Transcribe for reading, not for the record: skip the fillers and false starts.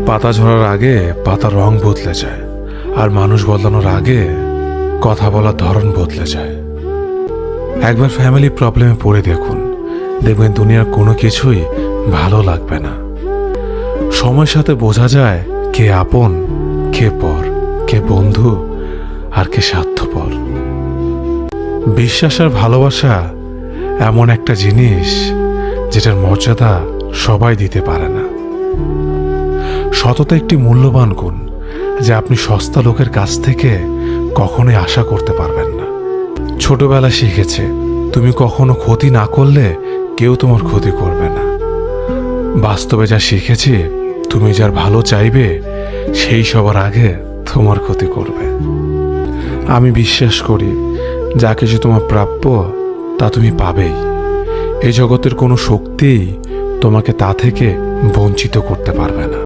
পাতা ঝরার আগে পাতার রং বদলে যায়, আর মানুষ বদলানোর আগে কথা বলার ধরন বদলে যায়। একবার ফ্যামিলি প্রবলেমে পড়ে দেখুন, দেখবেন দুনিয়ার কোনো কিছুই ভালো লাগবে না। সময়ের সাথে বোঝা যায় কে আপন, কে পর, কে বন্ধু, আর কে স্বার্থপর। বিশ্বাস আর ভালোবাসা এমন একটা জিনিস যেটার মর্যাদা সবাই দিতে পারে না। সততা একটি মূল্যবান গুণ যে আপনি সস্তা লোকের কাছ থেকে কখনোই আশা করতে পারবেন না। ছোটবেলা শিখেছে তুমি কখনো ক্ষতি না করলে কেউ তোমার ক্ষতি করবে না। বাস্তবে যা শিখেছি, তুমি যার ভালো চাইবে সেই সবার আগে তোমার ক্ষতি করবে। আমি বিশ্বাস করি যা কিছু তোমার প্রাপ্য তা তুমি পাবেই। এই জগতের কোনো শক্তিই তোমাকে তা থেকে বঞ্চিত করতে পারবে না।